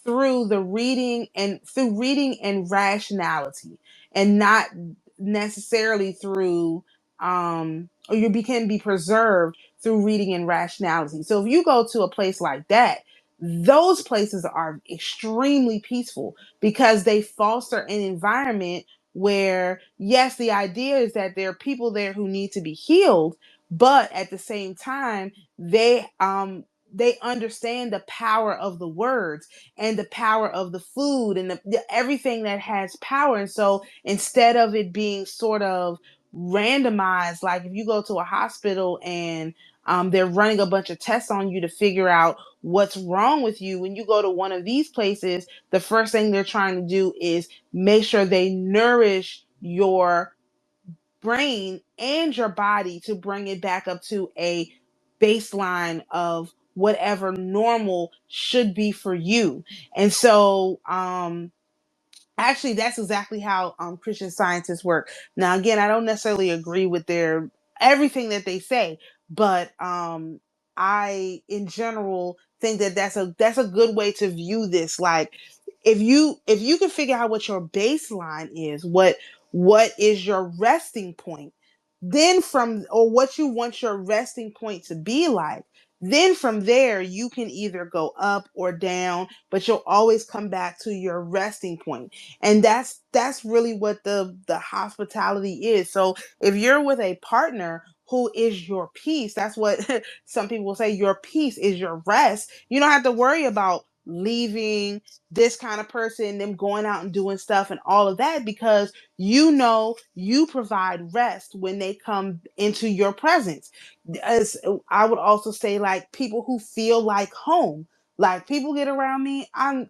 through the reading and through reading and rationality, and not necessarily through or can be preserved through reading and rationality. So if you go to a place like that, those places are extremely peaceful because they foster an environment where, yes, the idea is that there are people there who need to be healed, but at the same time they understand the power of the words and the power of the food and everything that has power. And so instead of it being sort of randomized, like if you go to a hospital and they're running a bunch of tests on you to figure out what's wrong with you, when you go to one of these places, the first thing they're trying to do is make sure they nourish your brain and your body to bring it back up to a baseline of whatever normal should be for you. And so actually that's exactly how Christian Scientists work. Now again, I don't necessarily agree with their everything that they say, but I in general think that that's a good way to view this. Like if you can figure out what your baseline is, what is your resting point, then from or what you want your resting point to be like, then from there you can either go up or down, but you'll always come back to your resting point. And that's really what the hospitality is. So if you're with a partner who is your peace, that's what some people will say, your peace is your rest. You don't have to worry about leaving this kind of person, them going out and doing stuff and all of that, because you know you provide rest when they come into your presence. As I would also say, like people who feel like home, like people get around me, I'm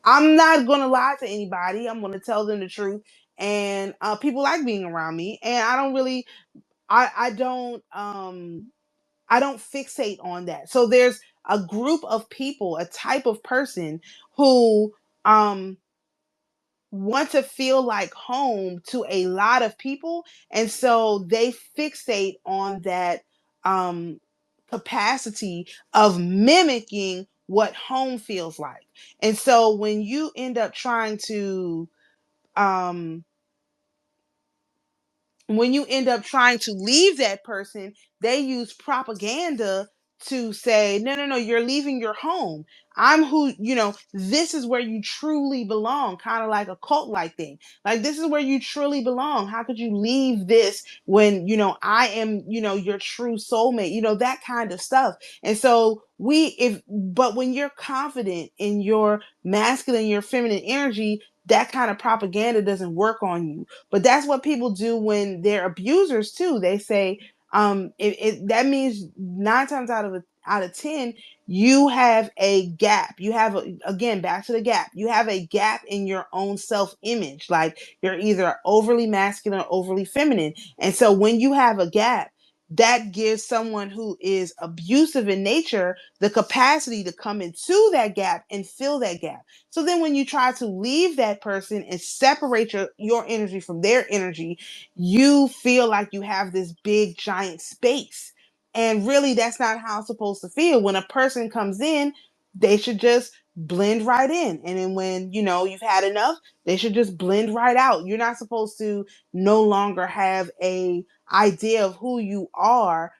not gonna lie to anybody. I'm gonna tell them the truth, and people like being around me. And I don't really, I don't, I don't fixate on that. So there's a group of people, a type of person who um want to feel like home to a lot of people, and so they fixate on that um capacity of mimicking what home feels like. And so when you end up trying to um leave that person, they use propaganda to say, no, no, no, you're leaving your home. I'm who, this is where you truly belong, kind of like a cult like thing. Like, this is where you truly belong. How could you leave this when, I am, your true soulmate, that kind of stuff. And so but when you're confident in your masculine, your feminine energy, that kind of propaganda doesn't work on you. But that's what people do when they're abusers too. They say, that means 9 times out of 10, you have a gap. You have again, back to the gap. You have a gap in your own self-image. Like you're either overly masculine or overly feminine. And so when you have a gap, that gives someone who is abusive in nature the capacity to come into that gap and fill that gap. So then when you try to leave that person and separate your energy from their energy, you feel like you have this big giant space. And really that's not how it's supposed to feel. When a person comes in, they should just blend right in. And then when, you've had enough, they should just blend right out. You're not supposed to no longer have a idea of who you are.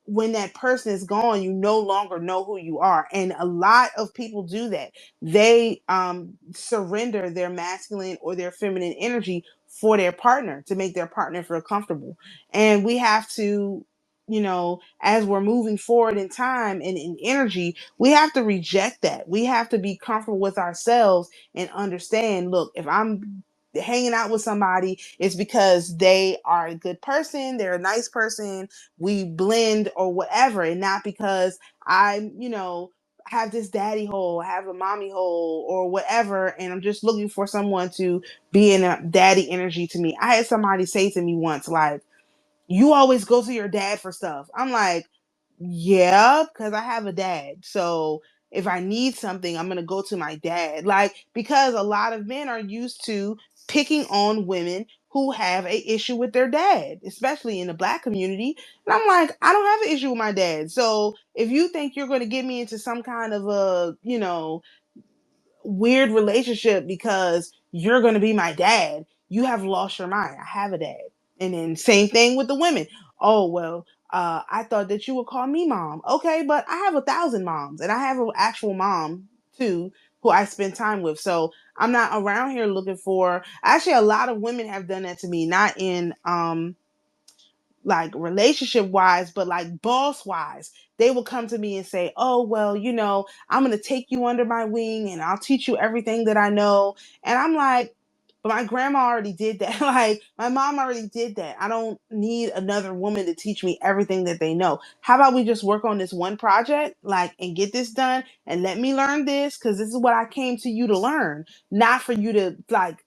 When that person is gone, you no longer know who you are. And a lot of people do that. They surrender their masculine or their feminine energy for their partner, to make their partner feel comfortable. And we have to, as we're moving forward in time and in energy, we have to reject that. We have to be comfortable with ourselves and understand, look, if I'm hanging out with somebody, it's because they are a good person, they're a nice person, we blend or whatever, and not because I'm, have this daddy hole, have a mommy hole or whatever, and I'm just looking for someone to be in a daddy energy to me. I had somebody say to me once, like, you always go to your dad for stuff. I'm like, yeah, because I have a dad. So if I need something, I'm gonna go to my dad. Like, because a lot of men are used to picking on women who have a issue with their dad, especially in the black community. And I'm like, I don't have an issue with my dad. So if you think you're going to get me into some kind of a, weird relationship because you're going to be my dad, you have lost your mind. I have a dad. And then same thing with the women. Oh, well, I thought that you would call me mom. Okay, but I have 1,000 moms and I have an actual mom too who I spend time with. So I'm not around here looking for, actually, a lot of women have done that to me, not in, like relationship wise, but like boss wise, they will come to me and say, oh, well, I'm going to take you under my wing and I'll teach you everything that I know. And I'm like, but my grandma already did that. Like my mom already did that. I don't need another woman to teach me everything that they know. How about we just work on this one project, like, and get this done and let me learn this? Cause this is what I came to you to learn, not for you to like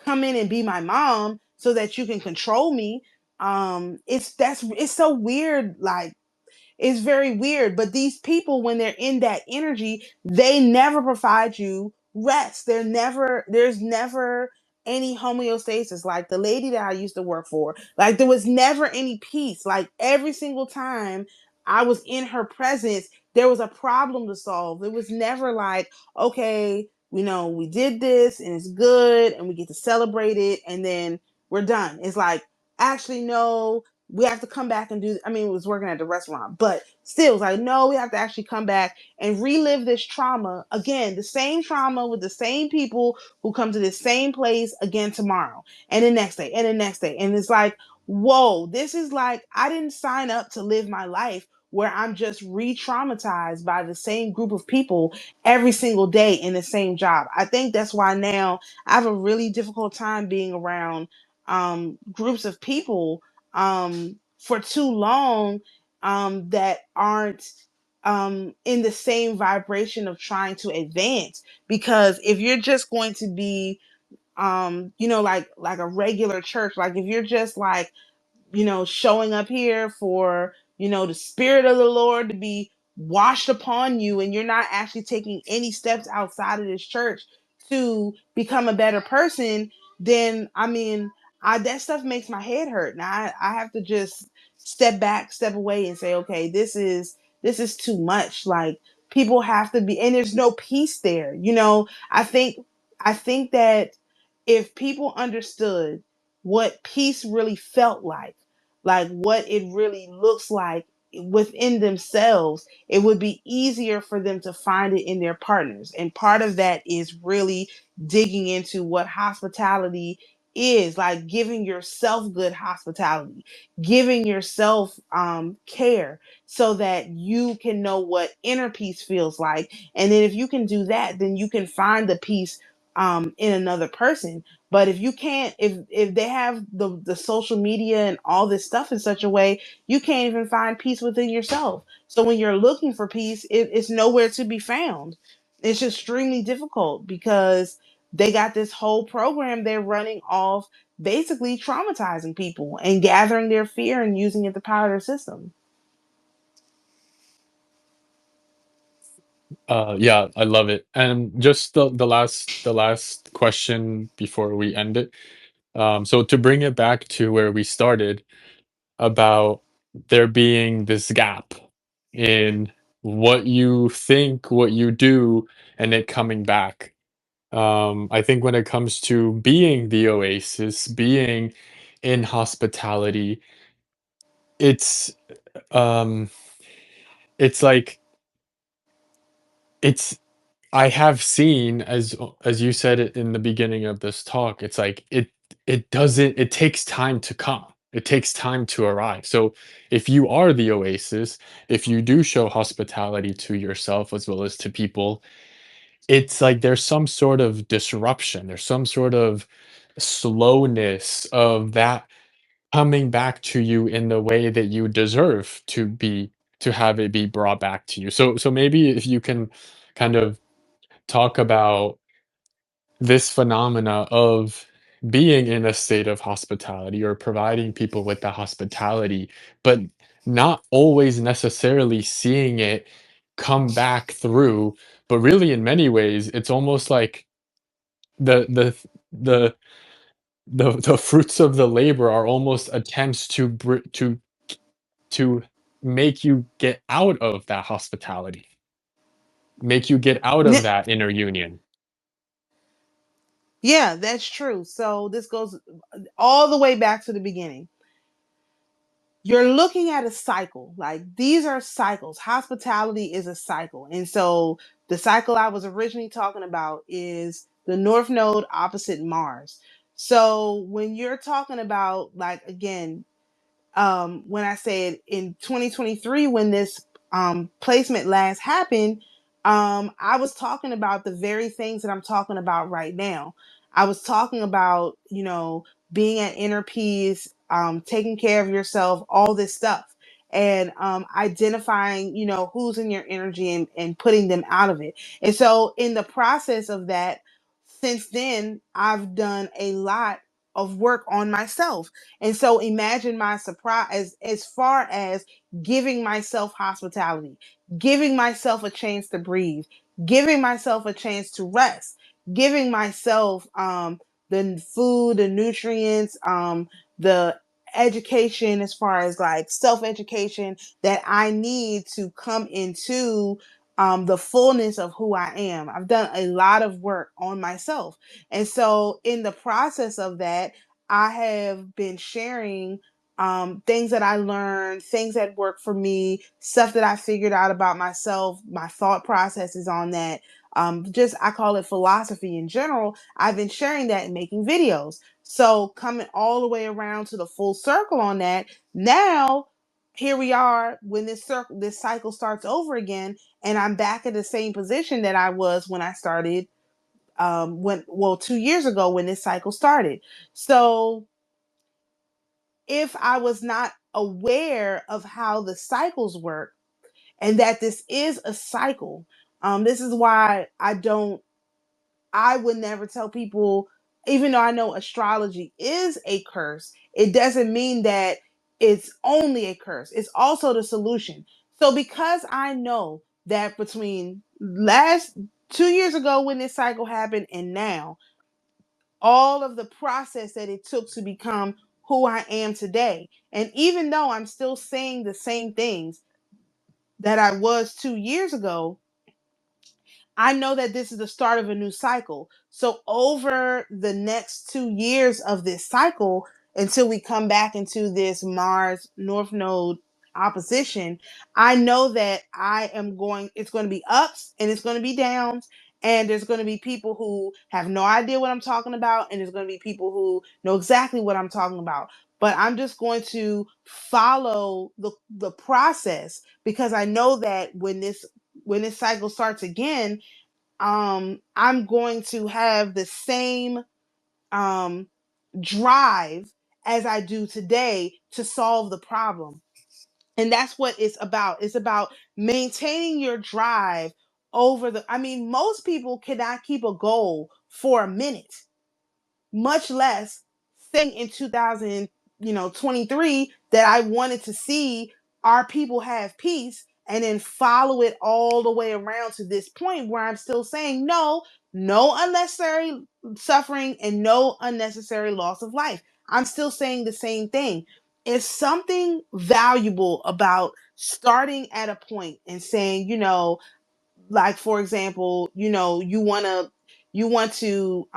come in and be my mom so that you can control me. It's so weird. Like it's very weird. But these people, when they're in that energy, they never provide you rest. There's never any homeostasis. Like the lady that I used to work for, like there was never any peace. Like every single time I was in her presence, there was a problem to solve. It was never like, okay, we did this and it's good and we get to celebrate it and then we're done. It's like, actually, no, we have to come back and do. I mean, it was working at the restaurant, but still, it's like, no, we have to actually come back and relive this trauma again, the same trauma with the same people who come to this same place again tomorrow and the next day and the next day. And it's like, whoa, this is like, I didn't sign up to live my life where I'm just re traumatized by the same group of people every single day in the same job. I think that's why now I have a really difficult time being around groups of people for too long that aren't in the same vibration of trying to advance. Because if you're just going to be, like a regular church, like if you're just like showing up here for, the spirit of the Lord to be washed upon you, and you're not actually taking any steps outside of this church to become a better person, then I mean, that stuff makes my head hurt. Now I have to just step back, step away, and say, okay, this is too much. Like people have to be, and there's no peace there. I think that if people understood what peace really felt like what it really looks like within themselves, it would be easier for them to find it in their partners. And part of that is really digging into what hospitality is, like giving yourself good hospitality, giving yourself care so that you can know what inner peace feels like. And then if you can do that, then you can find the peace in another person. But if you can't, if they have the social media and all this stuff in such a way, you can't even find peace within yourself. So when you're looking for peace, it's nowhere to be found. It's extremely difficult because they got this whole program they're running off basically traumatizing people and gathering their fear and using it to power their system. Yeah, I love it. And just the last question before we end it. So to bring it back to where we started about there being this gap in what you think, what you do, and it coming back. I think when it comes to being the oasis, being in hospitality, it's um it's like it's I have seen, as you said it in the beginning of this talk, it's like it takes time to come. It takes time to arrive. So if you are the oasis, if you do show hospitality to yourself as well as to people, it's like there's some sort of disruption. There's some sort of slowness of that coming back to you in the way that you deserve to have it be brought back to you. So maybe if you can kind of talk about this phenomena of being in a state of hospitality or providing people with the hospitality, but not always necessarily seeing it come back through. But really, in many ways, it's almost like the the the the fruits of the labor are almost attempts to make you get out of that hospitality, make you get out of N- that inner union. Yeah, that's true. So this goes all the way back to the beginning. You're looking at a cycle. Like these are cycles. Hospitality is a cycle. And so the cycle I was originally talking about is the North Node opposite Mars. So when you're talking about, like, again, when I said in 2023, when this placement last happened, I was talking about the very things that I'm talking about right now. I was talking about, being at inner peace, taking care of yourself, all this stuff, and identifying, who's in your energy, and putting them out of it. And so, in the process of that, since then, I've done a lot of work on myself. And so imagine my surprise as far as giving myself hospitality, giving myself a chance to breathe, giving myself a chance to rest, giving myself the food, the nutrients, the education, as far as like self-education that I need to come into the fullness of who I am. I've done a lot of work on myself. And so in the process of that, I have been sharing things that I learned, things that work for me, stuff that I figured out about myself, my thought processes on that. Just I call it philosophy in general. I've been sharing that and making videos. So coming all the way around to the full circle on that, now here we are when this cycle starts over again, and I'm back at the same position that I was when I started, 2 years ago when this cycle started. So if I was not aware of how the cycles work and that this is a cycle, this is why I would never tell people, even though I know astrology is a curse, it doesn't mean that it's only a curse. It's also the solution. So because I know that between last 2 years ago when this cycle happened and now, all of the process that it took to become who I am today. And even though I'm still saying the same things that I was 2 years ago, I know that this is the start of a new cycle. So over the next 2 years of this cycle, until we come back into this Mars North Node opposition, I know that it's going to be ups and it's going to be downs. And there's going to be people who have no idea what I'm talking about. And there's going to be people who know exactly what I'm talking about. But I'm just going to follow the process, because I know that when this cycle starts again, I'm going to have the same um, drive as I do today to solve the problem. And that's what it's about. It's about maintaining your drive I mean, most people cannot keep a goal for a minute, much less saying in 2023 that I wanted to see our people have peace, and then follow it all the way around to this point where I'm still saying no, no unnecessary suffering and no unnecessary loss of life. I'm still saying the same thing. It's something valuable about starting at a point and saying, like, for example, you want to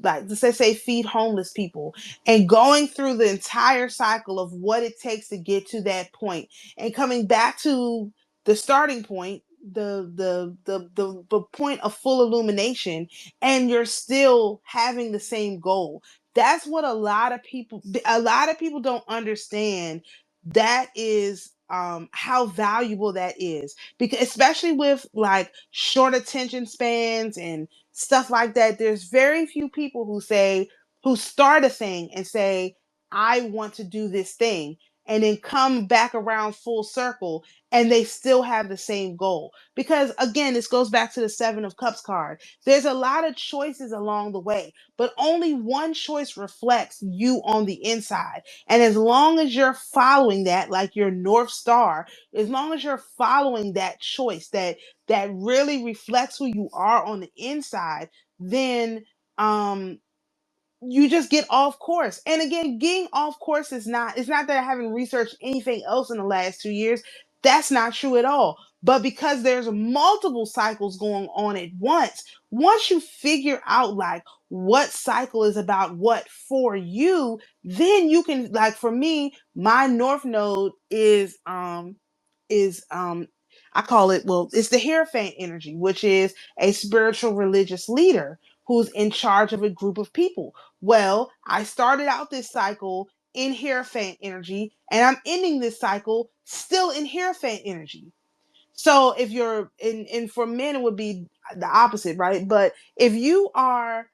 like, let's say feed homeless people, and going through the entire cycle of what it takes to get to that point, and coming back to the starting point, the point of full illumination, and you're still having the same goal. That's what a lot of people don't understand. That is how valuable that is, because especially with like short attention spans and stuff like that, there's very few people who start a thing and say, I want to do this thing, and then come back around full circle, and they still have the same goal. Because again, this goes back to the Seven of Cups card. There's a lot of choices along the way, but only one choice reflects you on the inside. And as long as you're following that, like your North Star, as long as you're following that choice that really reflects who you are on the inside, then um you just get off course. And again, getting off course is not, it's not that I haven't researched anything else in the last 2 years. That's not true at all. But because there's multiple cycles going on at once you figure out like what cycle is about what for you, then you can, like for me, my north node is I call it, well, it's the Hierophant energy, which is a spiritual religious leader who's in charge of a group of people. Well, I started out this cycle in Hierophant energy, and I'm ending this cycle still in Hierophant energy. So if you're in for men, it would be the opposite, right? But if you are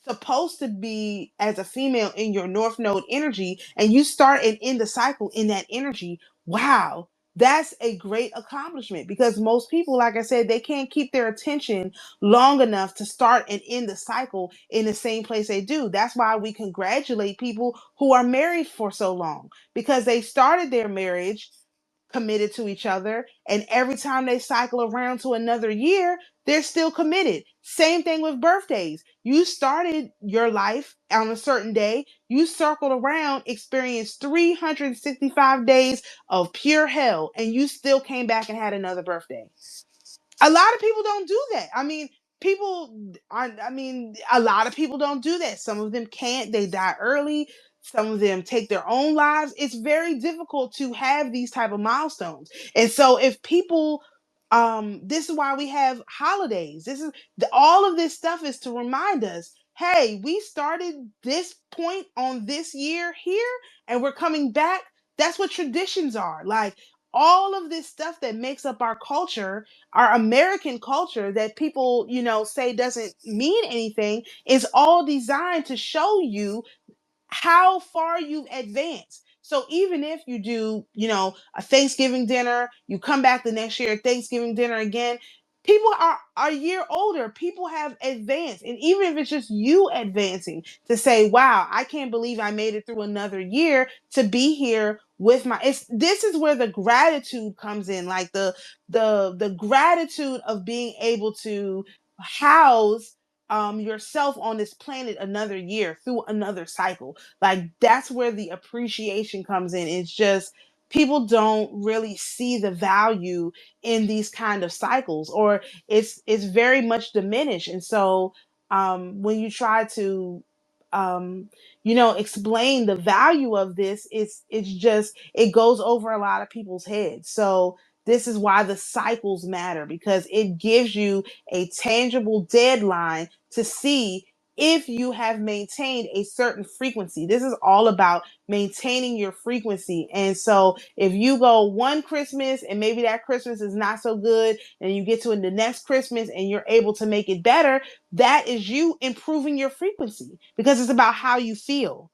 supposed to be as a female in your north node energy and you start and end the cycle in that energy, wow, that's a great accomplishment, because most people, like I said, they can't keep their attention long enough to start and end the cycle in the same place they do. That's why we congratulate people who are married for so long, because they started their marriage committed to each other, and every time they cycle around to another year, they're still committed. Same thing with birthdays. You started your life on a certain day, you circled around, experienced 365 days of pure hell, and you still came back and had another birthday. A lot of people don't do that. I mean, people are, I mean, a lot of people don't do that. Some of them can't, they die early. Some of them take their own lives. It's very difficult to have these type of milestones. And so if people, this is why we have holidays. This is all of this stuff is to remind us, hey, we started this point on this year here and we're coming back. That's what traditions are. Like all of this stuff that makes up our American culture that people, say doesn't mean anything, is all designed to show you how far you've advanced. So even if you do, a Thanksgiving dinner, you come back the next year, Thanksgiving dinner again, people are a year older. People have advanced. And even if it's just you advancing to say, wow, I can't believe I made it through another year to be here with my, this is where the gratitude comes in, like the gratitude of being able to house yourself on this planet another year through another cycle. Like that's where the appreciation comes in. It's just people don't really see the value in these kind of cycles, or it's very much diminished. And so when you try to um explain the value of this, it's just it goes over a lot of people's heads. So this is why the cycles matter, because it gives you a tangible deadline to see if you have maintained a certain frequency. This is all about maintaining your frequency. And so if you go one Christmas and maybe that Christmas is not so good, and you get to the next Christmas and you're able to make it better, that is you improving your frequency, because it's about how you feel.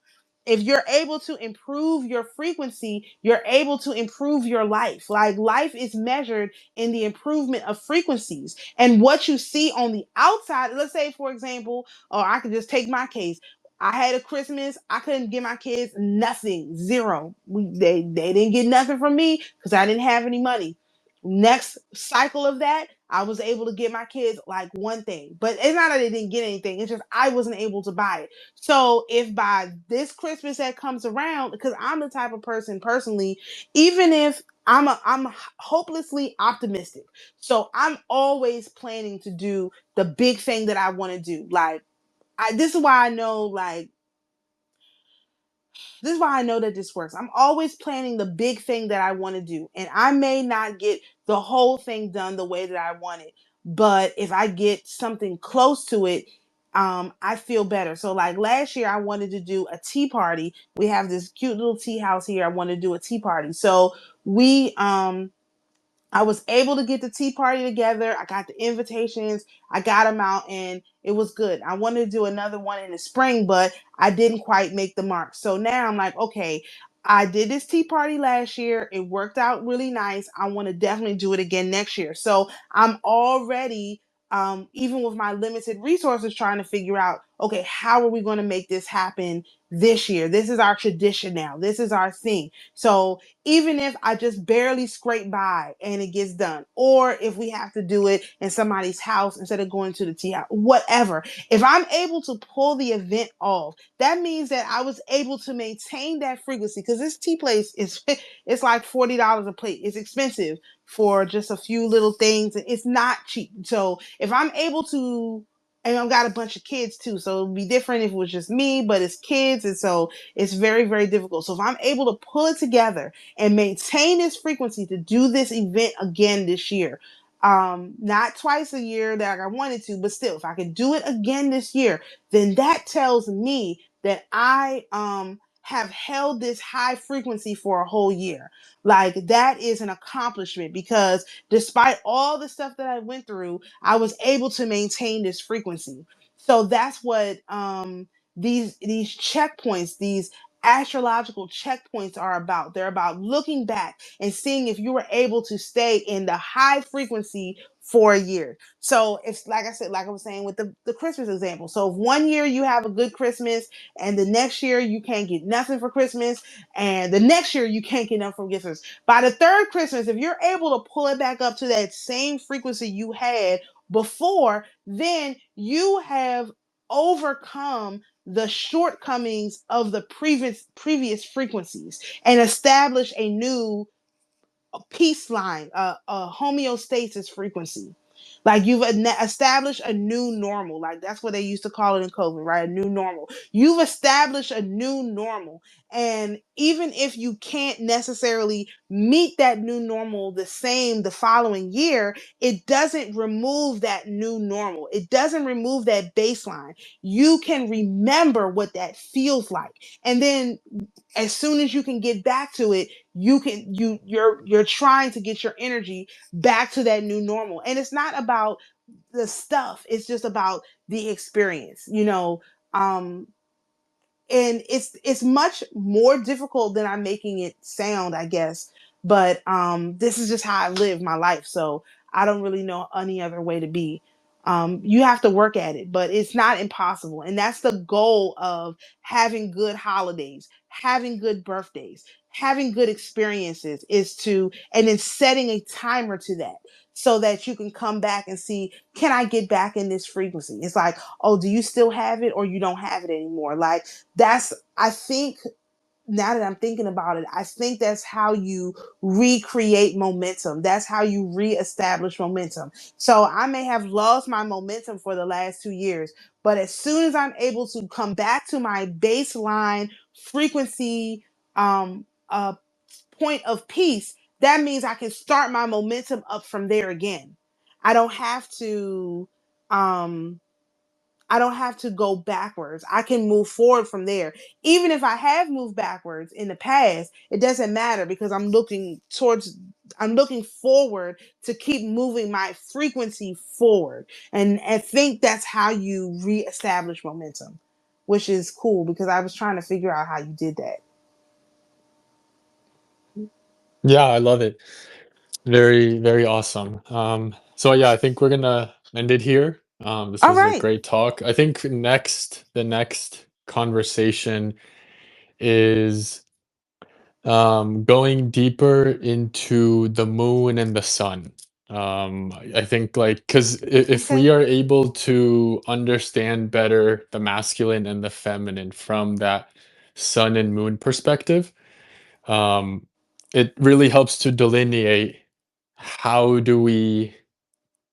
If you're able to improve your frequency, you're able to improve your life. Like life is measured in the improvement of frequencies. And what you see on the outside, let's say, for example, or I could just take my case. I had a Christmas. I couldn't give my kids nothing, zero. They didn't get nothing from me because I didn't have any money. Next cycle of that, I was able to get my kids like one thing, but it's not that they didn't get anything. It's just I wasn't able to buy it. So if by this Christmas that comes around, because I'm the type of person personally, even if I'm hopelessly optimistic, so I'm always planning to do the big thing that I want to do. Like this is why I know, like this is why I know that this works. I'm always planning the big thing that I want to do. And I may not get the whole thing done the way that I want it. But if I get something close to it, I feel better. So like last year I wanted to do a tea party. We have this cute little tea house here. I want to do a tea party. So we I was able to get the tea party together. I got the invitations. I got them out, and it was good. I wanted to do another one in the spring, but I didn't quite make the mark. So now I'm like, okay, I did this tea party last year. It worked out really nice. I want to definitely do it again next year. So I'm already, even with my limited resources, trying to figure out, okay, how are we going to make this happen this year. This is our tradition now. This is our thing. So even if I just barely scrape by and it gets done, or if we have to do it in somebody's house instead of going to the tea house, whatever, if I'm able to pull the event off, that means that I was able to maintain that frequency, because this tea place is it's like $40 a plate. It's expensive for just a few little things. It's not cheap. So if I'm able to, and I've got a bunch of kids too, so it'd be different if it was just me, but it's kids, and so it's very, very difficult. So if I'm able to pull it together and maintain this frequency to do this event again this year, not twice a year that I wanted to, but still, if I could do it again this year, then that tells me that I have held this high frequency for a whole year. Like, that is an accomplishment, because despite all the stuff that I went through, I was able to maintain this frequency. So that's what these checkpoints, these astrological checkpoints are about. They're about looking back and seeing if you were able to stay in the high frequency for a year. So it's like I said, like I was saying with the Christmas example. So if one year you have a good Christmas and the next year you can't get nothing for Christmas, and the next year you can't get nothing for Christmas, by the third Christmas, if you're able to pull it back up to that same frequency you had before, then you have overcome the shortcomings of the previous frequencies and establish a new peace line, a homeostasis frequency. Like, you've established a new normal. Like, that's what they used to call it in COVID, right? A new normal. You've established a new normal. And even if you can't necessarily meet that new normal the same the following year, it doesn't remove that new normal. It doesn't remove that baseline. You can remember what that feels like. And then as soon as you can get back to it, you're trying to get your energy back to that new normal. And it's not about the stuff, it's just about the experience, um and it's much more difficult than I'm making it sound, I guess. But this is just how I live my life, so I don't really know any other way to be. You have to work at it, but it's not impossible, and that's the goal of having good holidays, having good birthdays, having good experiences, is to, and then setting a timer to that, so that you can come back and see, can I get back in this frequency? It's like, oh, do you still have it, or you don't have it anymore? Like, that's, I think, now that I'm thinking about it, I think that's how you recreate momentum. That's how you reestablish momentum. So I may have lost my momentum for the last 2 years, but as soon as I'm able to come back to my baseline frequency, uh, point of peace, that means I can start my momentum up from there again. I don't have to um I don't have to go backwards. I can move forward from there. Even if I have moved backwards in the past, it doesn't matter, because I'm looking forward to keep moving my frequency forward. And I think that's how you reestablish momentum, which is cool, because I was trying to figure out how you did that. Yeah, I love it. Very, very awesome. So yeah, I think we're gonna end it here. This All was a right. great talk. I think the next conversation is going deeper into the moon and the sun. I think, like, because if we Okay. are able to understand better the masculine and the feminine from that sun and moon perspective, um, it really helps to delineate how do we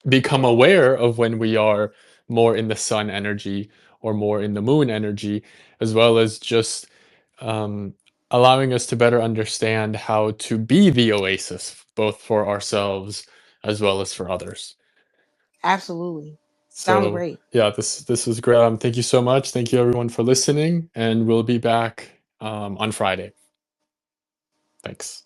become aware of when we are more in the sun energy or more in the moon energy, as well as just um, allowing us to better understand how to be the oasis, both for ourselves as well as for others. Absolutely. Sounds So great. yeah, this was great. Thank you so much. Thank you everyone for listening, and we'll be back on Friday. Thanks.